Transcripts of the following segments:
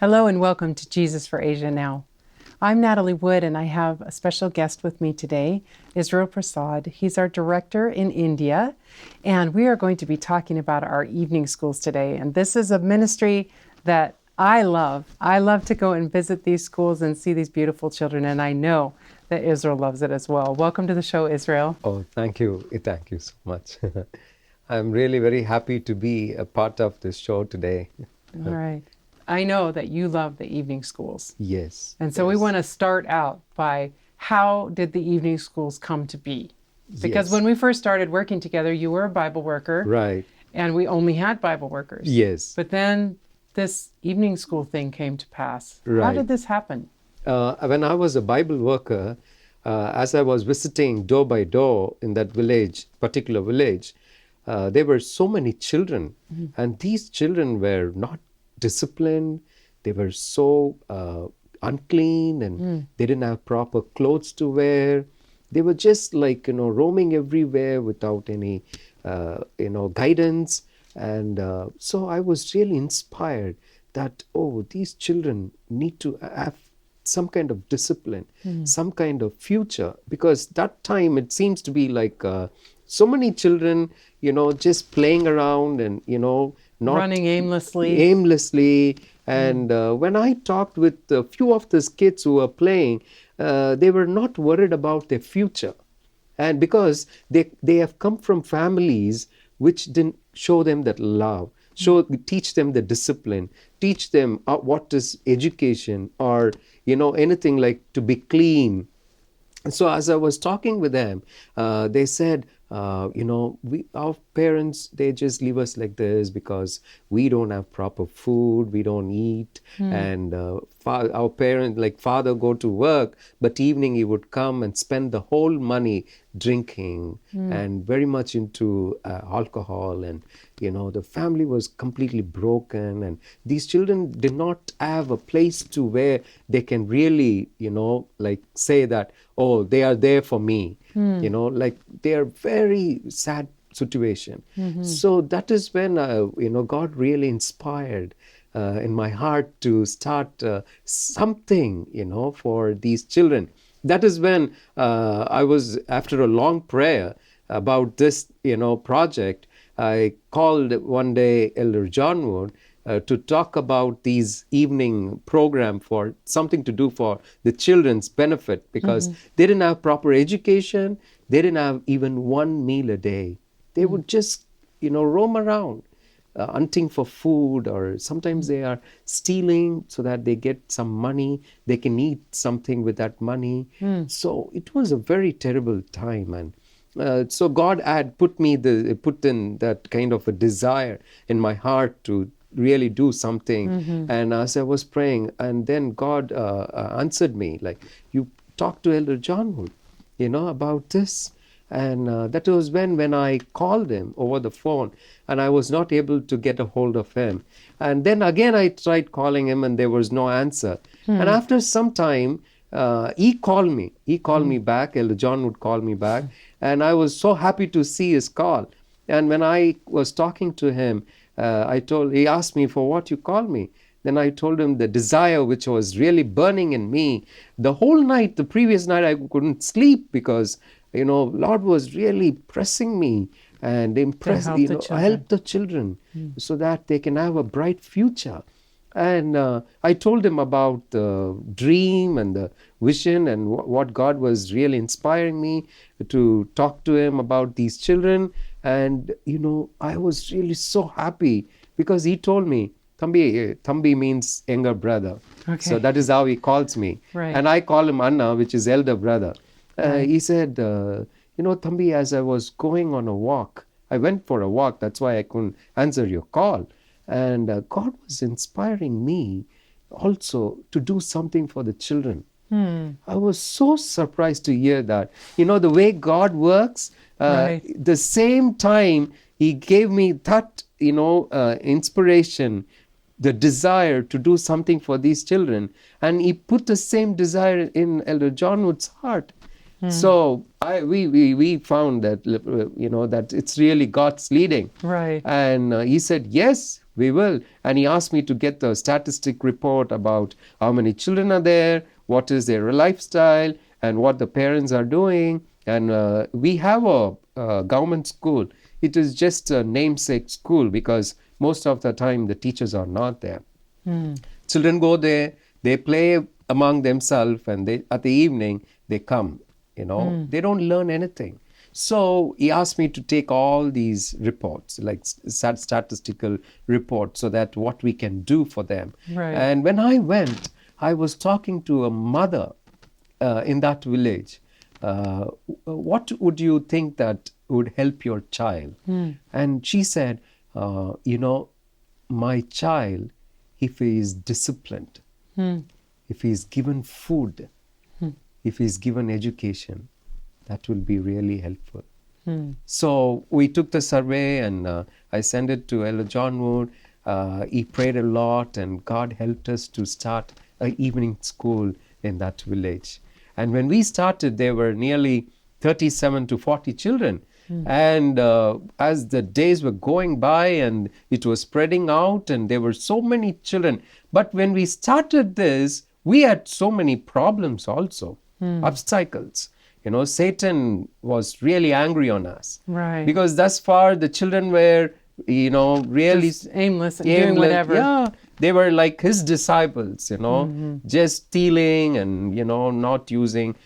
Hello and welcome to Jesus for Asia Now. I'm Natalie Wood and I have a special guest with me today, Israel Prasad. He's our director in India, and we are going to be talking about our evening schools today. And this is a ministry that I love. I love to go and visit these schools and see these beautiful children, and I know that Israel loves it as well. Welcome to the show, Israel. Oh, thank you. Thank you so much. I'm really very happy to be a part of this show today. All right. I know that you love the evening schools. Yes. And so we want to start out by how did the evening schools come to be? Because when we first started working together, you were a Bible worker. Right. And we only had Bible workers. Yes. But then this evening school thing came to pass. Right. How did this happen? When I was a Bible worker, as I was visiting door by door in that village, particular village, there were so many children. Mm-hmm. And these children were not disciplined. They were so unclean, and they didn't have proper clothes to wear. They were just like, roaming everywhere without any, guidance. And so I was really inspired that, these children need to have some kind of discipline, some kind of future, because that time it seems to be like so many children, just playing around and, not running aimlessly. And when I talked with a few of these kids who were playing, they were not worried about their future. And because they have come from families which didn't show them that love, teach them the discipline, teach them what is education, or anything like to be clean. And so as I was talking with them, they said, our parents, they just leave us like this because we don't have proper food, we don't eat. And our parents, like father go to work, but evening he would come and spend the whole money drinking and very much into alcohol. And, the family was completely broken. And these children did not have a place to where they can really, say that, they are there for me. They are very sad situation. So that is when, God really inspired in my heart to start something, for these children. That is when I was, after a long prayer about this, project, I called one day Elder John Wood to talk about these evening program for something to do for the children's benefit, because they didn't have proper education. They didn't have even one meal a day. They would just, roam around hunting for food, or sometimes they are stealing so that they get some money. They can eat something with that money. So it was a very terrible time. And so God had put in that kind of a desire in my heart to really do something. And as I was praying, and then God answered me, like, you talk to Elder John Wood, about this. And that was when I called him over the phone, and I was not able to get a hold of him. And then again I tried calling him, and there was no answer. And after some time, he called me. He called me back. Elder John would call me back. And I was so happy to see his call. And when I was talking to him, he asked me, for what you called me? Then I told him the desire which was really burning in me. The whole night, the previous night, I couldn't sleep because, Lord was really pressing me and help the children so that they can have a bright future. And I told him about the dream and the vision and what God was really inspiring me to talk to him about these children. And, I was really so happy because he told me, Thambi means younger brother. Okay. So that is how he calls me. Right. And I call him Anna, which is elder brother. Right. He said, Thambi, as I was going on a walk, I went for a walk. That's why I couldn't answer your call. And God was inspiring me also to do something for the children. I was so surprised to hear that. The way God works, the same time he gave me that, inspiration, the desire to do something for these children. And he put the same desire in Elder John Wood's heart. So we found that, that it's really God's leading. Right. And he said, yes, we will. And he asked me to get the statistic report about how many children are there, what is their lifestyle, and what the parents are doing. And we have a government school. It is just a namesake school because most of the time the teachers are not there. Children go there, they play among themselves, and they at the evening they come. They don't learn anything. So he asked me to take all these reports, like statistical reports, so that what we can do for them. Right. And when I went, I was talking to a mother in that village. What would you think that would help your child? And she said, my child, if he is disciplined, if he is given food, if he is given education, that will be really helpful. So we took the survey and I sent it to Elder John Wood. He prayed a lot and God helped us to start an evening school in that village. And when we started, there were nearly 37 to 40 children. And as the days were going by and it was spreading out and there were so many children. But when we started this, we had so many problems also, obstacles. Satan was really angry on us. Right. Because thus far the children were, really Just aimless and doing whatever. Yeah, they were like his disciples, just stealing and, not using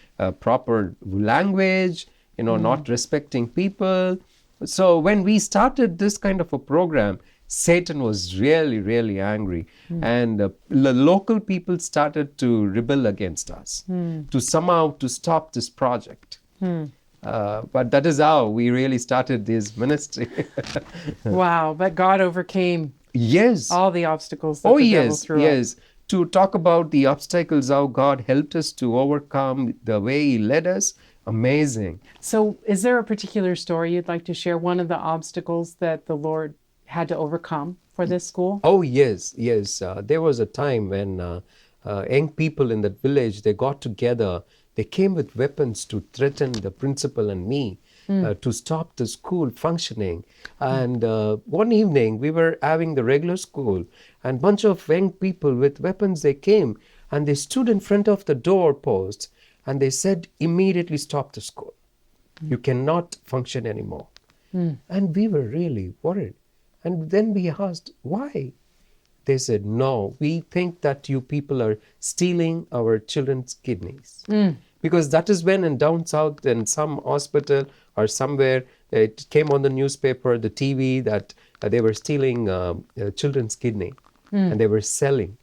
proper language, not respecting people. So when we started this kind of a program, Satan was really, really angry. And the local people started to rebel against us to somehow to stop this project. But that is how we really started this ministry. Wow, but God overcame Yes. all the obstacles that the devil threw up. Yes. To talk about the obstacles, how God helped us to overcome, the way He led us, amazing. So is there a particular story you'd like to share, one of the obstacles that the Lord had to overcome for this school? Oh, yes. There was a time when young people in that village, they got together. They came with weapons to threaten the principal and me to stop the school functioning. And one evening, we were having the regular school, and a bunch of young people with weapons, they came, and they stood in front of the door post, and they said, immediately stop the school. You cannot function anymore. And we were really worried. And then we asked, why? They said, no, we think that you people are stealing our children's kidneys. Because that is when in down south in some hospital or somewhere, it came on the newspaper, the TV, that they were stealing children's kidney and they were selling.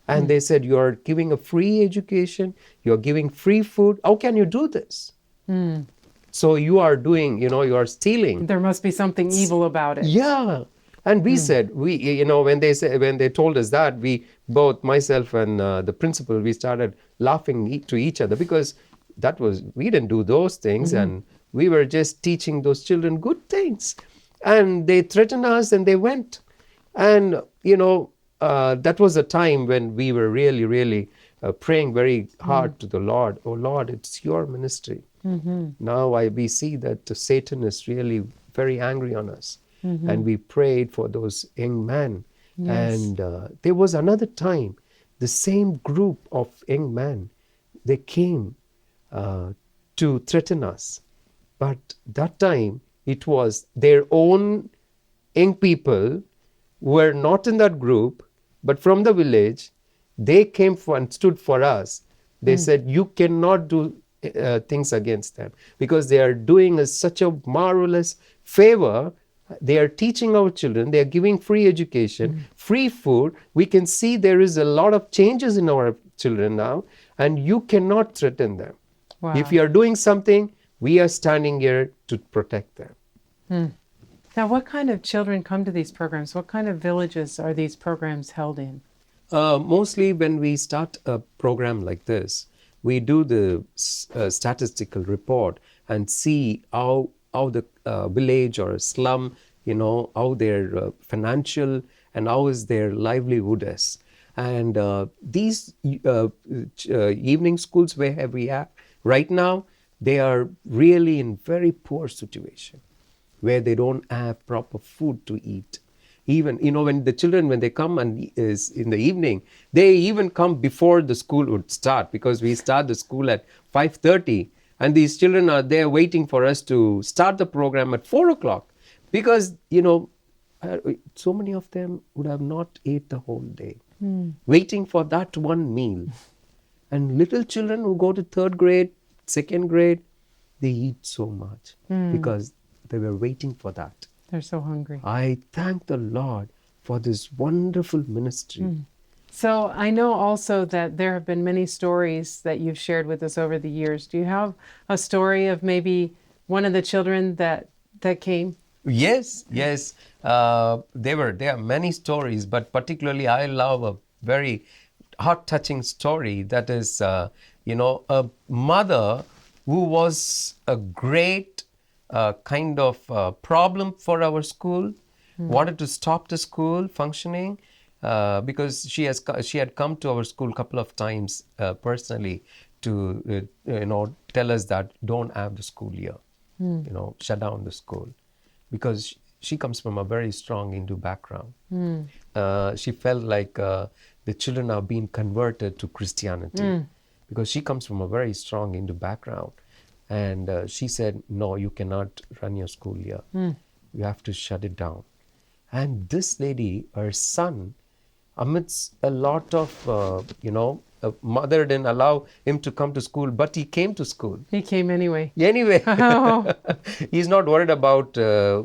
And they said, you are giving a free education, you are giving free food. How can you do this? So you are doing, you are stealing. There must be something evil about it. Yeah. And we said, when they told us that, we both, myself and the principal, we started laughing to each other because we didn't do those things, and we were just teaching those children good things. And they threatened us and they went. And, that was a time when we were really, really praying very hard to the Lord. Oh, Lord, it's your ministry. Now we see that Satan is really very angry on us. And we prayed for those young men. Yes. And there was another time, the same group of young men, they came to threaten us. But that time, it was their own young people who were not in that group, but from the village. They came and stood for us. They said, you cannot do things against them because they are doing us such a marvelous favor. They are teaching our children, they are giving free education, free food. We can see there is a lot of changes in our children now, and you cannot threaten them. Wow. If you are doing something, we are standing here to protect them. Now, what kind of children come to these programs? What kind of villages are these programs held in? Mostly when we start a program like this, we do the statistical report and see how the village or a slum, how their financial and how is their livelihood is. And these evening schools where we are right now, they are really in very poor situation, where they don't have proper food to eat. Even, when the children, when they come and is in the evening, they even come before the school would start, because we start the school at 5:30, and these children are there waiting for us to start the program at 4 o'clock, because so many of them would have not ate the whole day, waiting for that one meal. And little children who go to third grade, second grade, they eat so much because they were waiting for that. They're so hungry. I thank the Lord for this wonderful ministry. So I know also that there have been many stories that you've shared with us over the years. Do you have a story of maybe one of the children that came? Yes. There are many stories, but particularly I love a very heart-touching story that is, a mother who was a great kind of problem for our school, wanted to stop the school functioning because she had come to our school a couple of times personally to tell us that don't have the school here, shut down the school, because she comes from a very strong Hindu background. She felt like the children are being converted to Christianity because she comes from a very strong Hindu background. And she said, no, you cannot run your school here. You have to shut it down. And this lady, her son, amidst a lot of, mother didn't allow him to come to school, but he came to school. He came anyway. Anyway, Oh. he's not worried about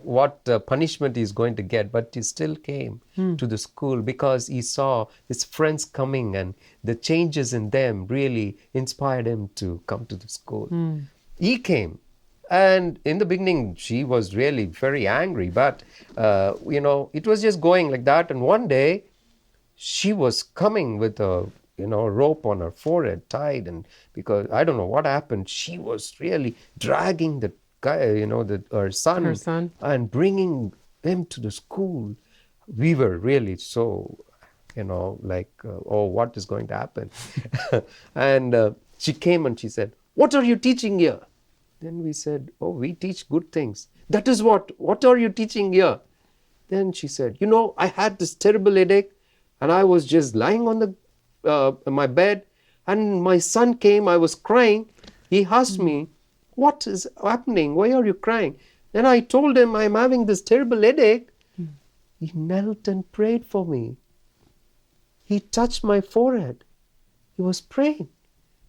what punishment he's going to get, but he still came to the school because he saw his friends coming, and the changes in them really inspired him to come to the school. He came, and in the beginning she was really very angry, but it was just going like that. And one day she was coming with a rope on her forehead tied, and because I don't know what happened, she was really dragging the guy, her son, and bringing him to the school. We were really so, oh, what is going to happen? And she came and she said, what are you teaching here? Then we said, oh, we teach good things. That is what are you teaching here? Then she said, I had this terrible headache, and I was just lying on my bed, and my son came. I was crying. He asked me, what is happening? Why are you crying? Then I told him I'm having this terrible headache. He knelt and prayed for me. He touched my forehead. He was praying.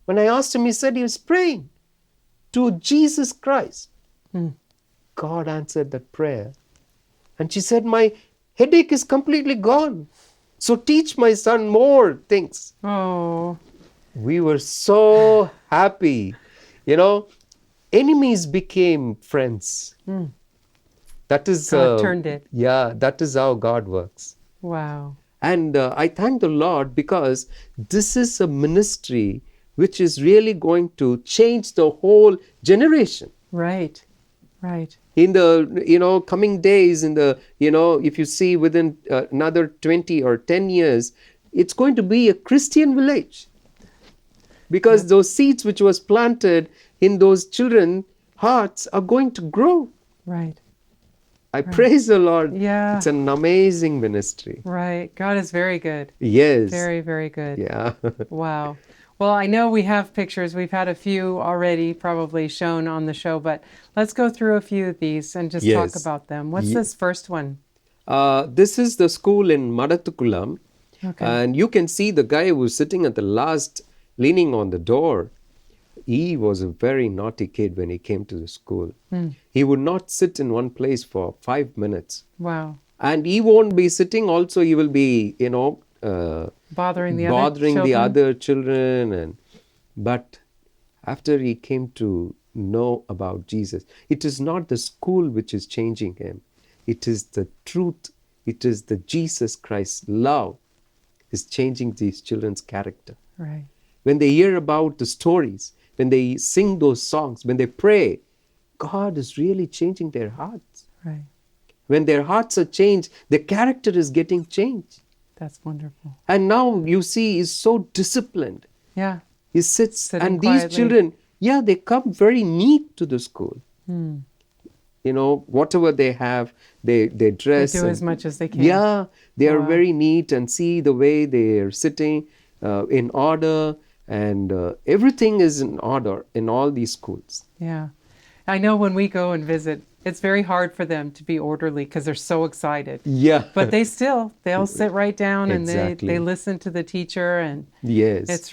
When I asked him, he said he was praying to Jesus Christ. God answered that prayer. And she said, my headache is completely gone. So teach my son more things. Oh. We were so happy. Enemies became friends. That is God turned it. Yeah, that is how God works. Wow. And I thank the Lord because this is a ministry which is really going to change the whole generation. Right. In the coming days, if you see within another 20 or 10 years, it's going to be a Christian village, because those seeds which was planted in those children's hearts are going to grow. Right. I praise the Lord. Yeah. It's an amazing ministry. Right. God is very good. Yes. Very, very good. Yeah. Wow. Well, I know we have pictures. We've had a few already probably shown on the show, but let's go through a few of these and just talk about them. What's this first one? This is the school in Madathukulam. Okay. And you can see the guy who's sitting at the last, leaning on the door. He was a very naughty kid when he came to the school. He would not sit in one place for 5 minutes. Wow. And he won't be sitting also. He will be, bothering the other children. But after he came to know about Jesus, it is not the school which is changing him. It is the truth. It is the Jesus Christ love is changing these children's character. Right. When they hear about the stories, when they sing those songs, when they pray, God is really changing their hearts. Right. When their hearts are changed, their character is getting changed. That's wonderful. And now you see he's so disciplined. Yeah. He sits, Sitting and quietly. these children, they come very neat to the school. whatever they have, they They dress. do and- as much as they can. Yeah, they are Wow. very neat, and see the way they are sitting in order, and everything is in order in all these schools. Yeah. I know when we go and visit, it's very hard for them to be orderly because they're so excited. Yeah. But they'll sit right down and Exactly. they listen to the teacher, and Yes. it's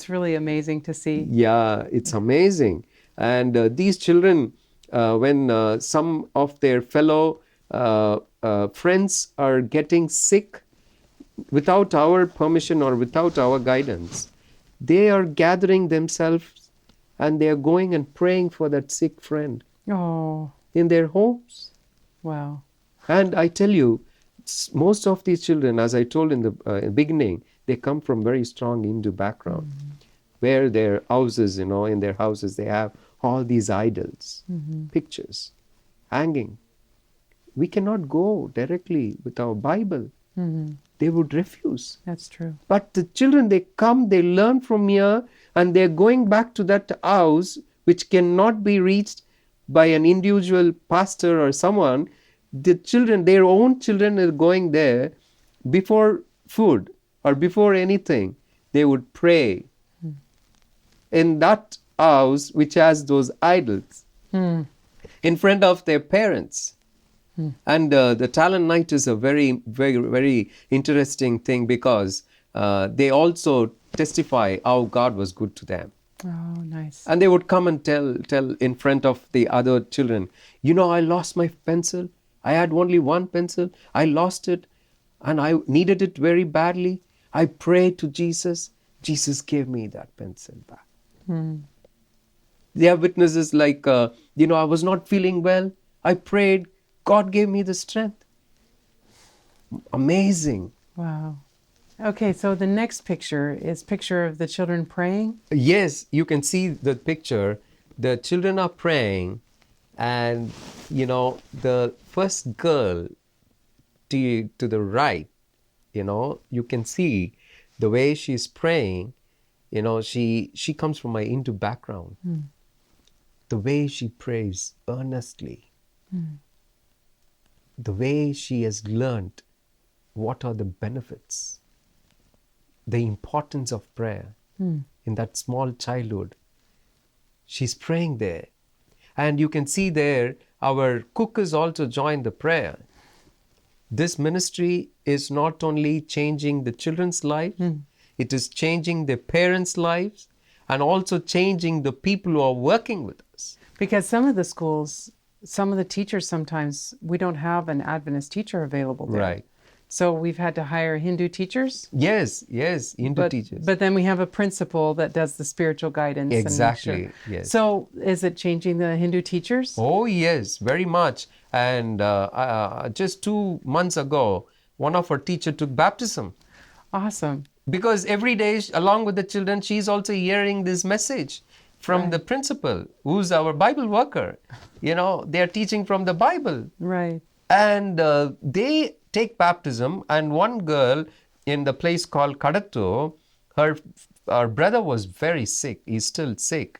really amazing to see. Yeah, it's amazing. And these children, when some of their fellow friends are getting sick without our permission or without our guidance, they are gathering themselves and they are going and praying for that sick friend Oh, in their homes. wow. And I tell you, most of these children, as I told in the beginning, they come from very strong Hindu background, where their houses, in their houses, they have all these idols, pictures, hanging. We cannot go directly with our Bible. They would refuse. That's true. But the children, they come, they learn from here, and they're going back to that house which cannot be reached by an individual pastor or someone. The children, their own children, are going there before food or before anything. They would pray in that house which has those idols in front of their parents. And the talent night is a very, very, very interesting thing, because they also testify how God was good to them. Oh, nice. And they would come and tell in front of the other children, I lost my pencil. I had only one pencil. I lost it and I needed it very badly. I prayed to Jesus. Jesus gave me that pencil back. They are witnesses like, I was not feeling well. I prayed. God gave me the strength. Amazing. Wow. Okay, so the next picture is picture of the children praying. Yes, you can see the picture. The children are praying, and the first girl to the right, you can see the way she's praying. She comes from a Hindu background. The way she prays earnestly, the way she has learned what are the benefits, the importance of prayer in that small childhood. She's praying there. And you can see there, our cook has also joined the prayer. This ministry is not only changing the children's lives, it is changing their parents' lives, and also changing the people who are working with us. Because some of the schools, some of the teachers, sometimes we don't have an Adventist teacher available there. Right. So we've had to hire Hindu teachers. Yes, Hindu But, teachers. but then we have a principal that does the spiritual guidance. Exactly, And yes. So is it changing the Hindu teachers? Oh, yes, very much. And just 2 months ago, one of our teachers took baptism. Awesome. Because every day, along with the children, she's also hearing this message from the principal, who's our Bible worker. They are teaching from the Bible. Right. And they take baptism. And one girl in the place called Kadattu, her brother was very sick. He's still sick.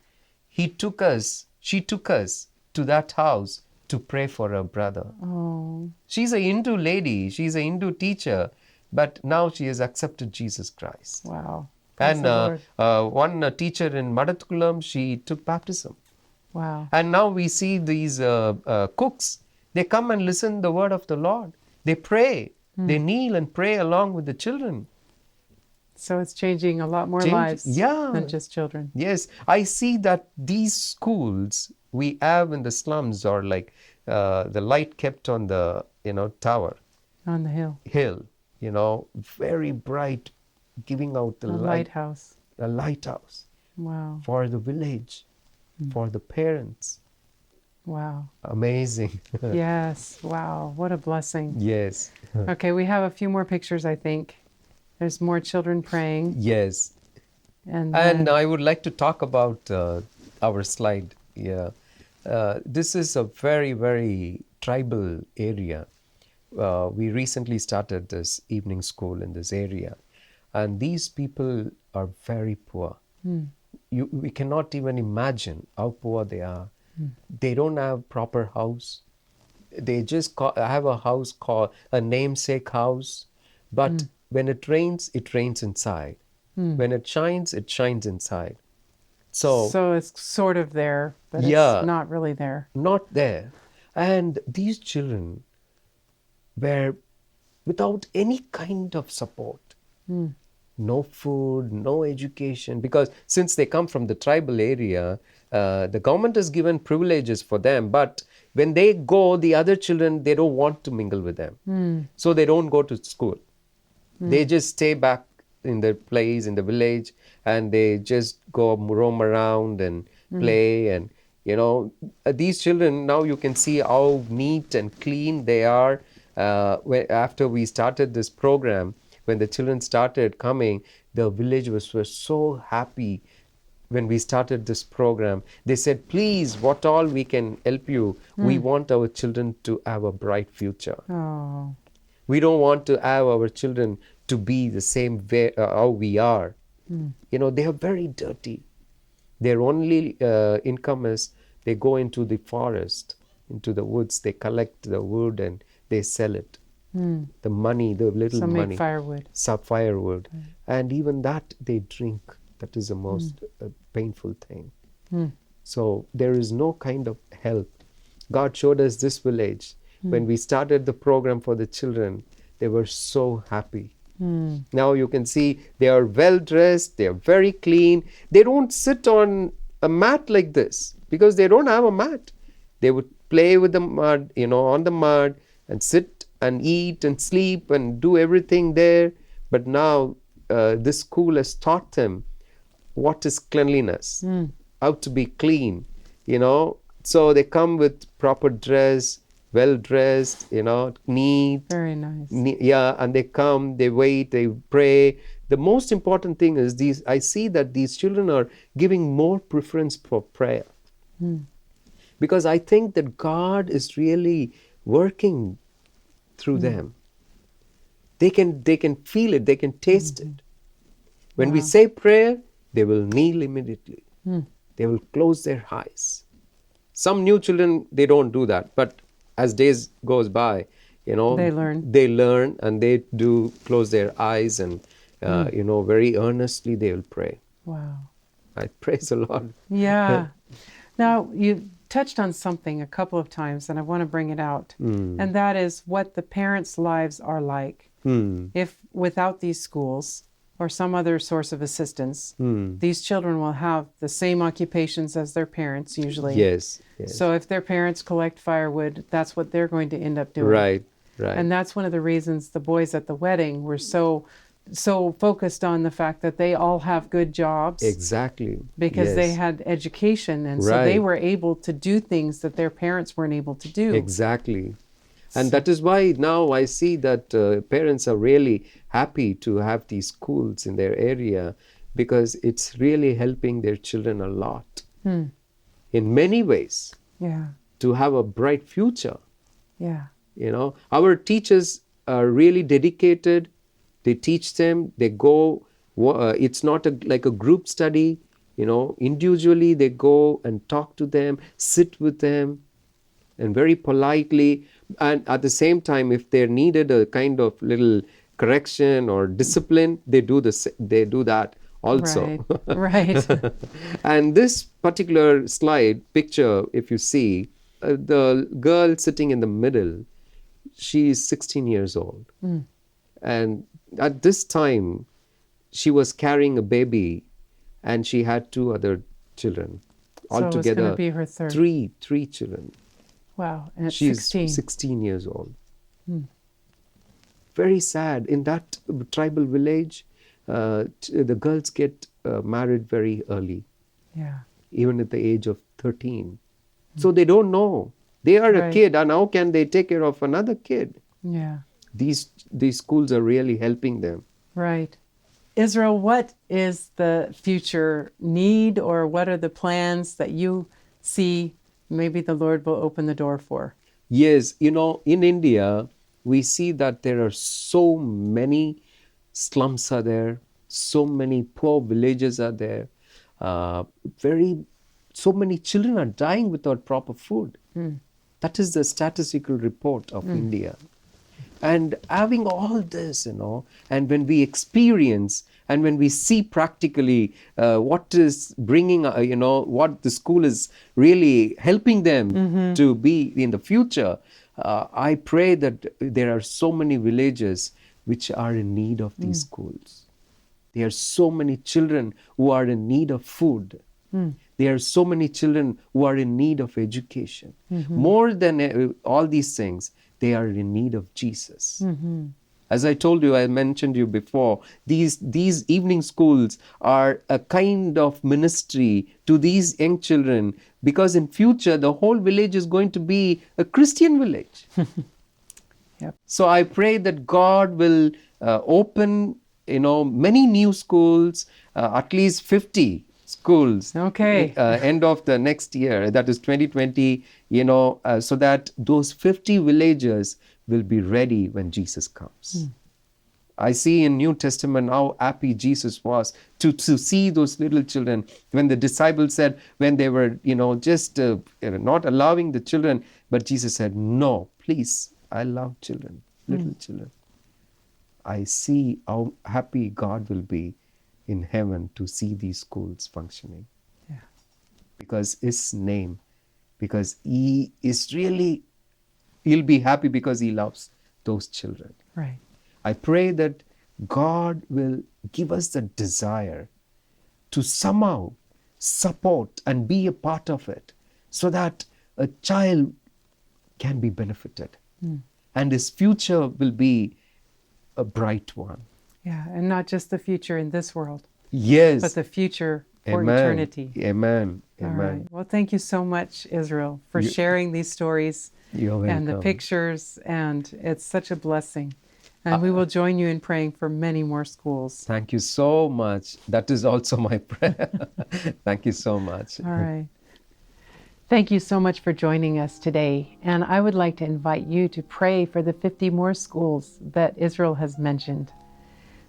She took us to that house to pray for her brother. Oh, She's a Hindu lady. She's a Hindu teacher. But now she has accepted Jesus Christ. wow. Praise And the Lord. one teacher in Madatkulam, she took baptism. Wow. And now we see these cooks. They come and listen the word of the Lord. They pray. They kneel and pray along with the children. So it's changing a lot more Change- lives yeah. than just children. Yes, I see that these schools we have in the slums are like the light kept on the tower, On the hill, very bright, giving out the a light. lighthouse. A lighthouse Wow. for the village, for the parents. Wow. Amazing. Yes. Wow. What a blessing. Yes. Okay, we have a few more pictures, I think. There's more children praying. Yes. And And I would like to talk about our slide. Yeah. This is a very, very tribal area. We recently started this evening school in this area. And these people are very poor. We cannot even imagine how poor they are. They don't have proper house. They just have a house called a namesake house, but when it rains inside. When it shines inside. So So it's sort of there, but it's yeah, not really there. not there. And these children were without any kind of support. No food, no education, because since they come from the tribal area, the government has given privileges for them, but when they go, the other children, they don't want to mingle with them. So they don't go to school. They just stay back in their place, in the village, and they just go roam around and play. And, these children, now you can see how neat and clean they are. After we started this program, when the children started coming, the village was so happy. When we started this program, they said, please, what all we can help you, we want our children to have a bright future. Oh, We don't want to have our children to be the same way how we are. They are very dirty. Their only income is they go into the forest, into the woods, they collect the wood and they sell it. The money, the little so money. make firewood. Firewood. And even that they drink. That is the most painful thing. So there is no kind of help. God showed us this village. When we started the program for the children, they were so happy. Now you can see they are well dressed, they are very clean. They don't sit on a mat like this because they don't have a mat. They would play with the mud, on the mud, and sit and eat and sleep and do everything there. But now this school has taught them what is cleanliness, how to be clean, So they come with proper dress, well dressed, neat. Very nice. Yeah, and they come, they wait, they pray. The most important thing is I see that these children are giving more preference for prayer. Because I think that God is really working through them. They can feel it, they can taste it. When we say prayer, they will kneel immediately. They will close their eyes. Some new children, they don't do that, but as days goes by, they learn and they do close their eyes and very earnestly they will pray. Wow. I praise the Lord. Yeah. Now, you touched on something a couple of times, and I want to bring it out. And that is what the parents' lives are like. If without these schools or some other source of assistance, these children will have the same occupations as their parents usually. Yes. So if their parents collect firewood, that's what they're going to end up doing. Right. And that's one of the reasons the boys at the wedding were so focused on the fact that they all have good jobs. Exactly. Because they had education, and so they were able to do things that their parents weren't able to do. Exactly. And that is why now I see that parents are really happy to have these schools in their area, because it's really helping their children a lot in many ways. Yeah. To have a bright future. Yeah. Our teachers are really dedicated. They teach them, they go, it's not like a group study, individually they go and talk to them, sit with them, and very politely. And at the same time, if they're needed a kind of little correction or discipline, they do that also. Right. And this particular picture, if you see, the girl sitting in the middle, she is 16 years old. And at this time, she was carrying a baby, and she had 2 other children. So Altogether, it was going to be her third. Three children. Wow, and at She's 16. 16 years old. Very sad. In that tribal village, the girls get married very early, Yeah. even at the age of 13. So they don't know. They are a kid, and how can they take care of another kid? Yeah. These schools are really helping them. Right. Israel, what is the future need, or what are the plans that you see maybe the Lord will open the door for? Yes, in India, we see that there are so many slums are there, so many poor villages are there, very so many children are dying without proper food. That is the statistical report of India. And having all this, and when we experience and when we see practically what is bringing, what the school is really helping them to be in the future, I pray that there are so many villages which are in need of these schools. There are so many children who are in need of food. There are so many children who are in need of education. More than all these things, they are in need of Jesus. As I told you, I mentioned you before, these evening schools are a kind of ministry to these young children, because in future the whole village is going to be a Christian village. Yep. So I pray that God will open, many new schools, at least 50 schools. Okay. End of the next year, that is 2020, so that those 50 villages will be ready when Jesus comes. I see in New Testament how happy Jesus was to see those little children. When the disciples said, when they were, just not allowing the children, but Jesus said, no, please, I love children, little children. I see how happy God will be in heaven to see these schools functioning. Yeah. Because His name, because He is really, He'll be happy because He loves those children. Right. I pray that God will give us the desire to somehow support and be a part of it, so that a child can be benefited and his future will be a bright one. Yeah, and not just the future in this world, Yes. but the future for Amen. eternity. Amen. All Amen. right. Well, thank you so much, Israel, for sharing these stories You're and the welcome. pictures, and it's such a blessing. And we will join you in praying for many more schools. Thank you so much. That is also my prayer. Thank you so much. All right. Thank you so much for joining us today. And I would like to invite you to pray for the 50 more schools that Israel has mentioned.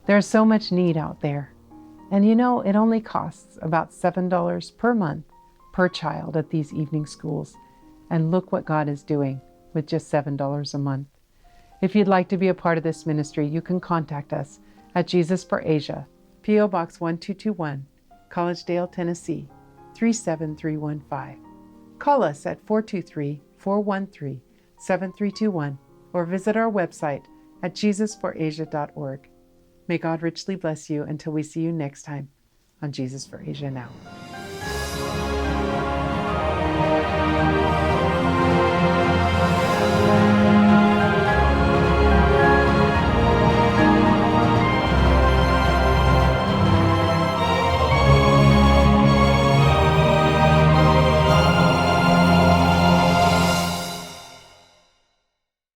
There's so much need out there. And it only costs about $7 per month per child at these evening schools. And look what God is doing with just $7 a month. If you'd like to be a part of this ministry, you can contact us at Jesus for Asia, P.O. Box 1221, Collegedale, Tennessee, 37315. Call us at 423-413-7321 or visit our website at jesusforasia.org. May God richly bless you until we see you next time on Jesus for Asia Now.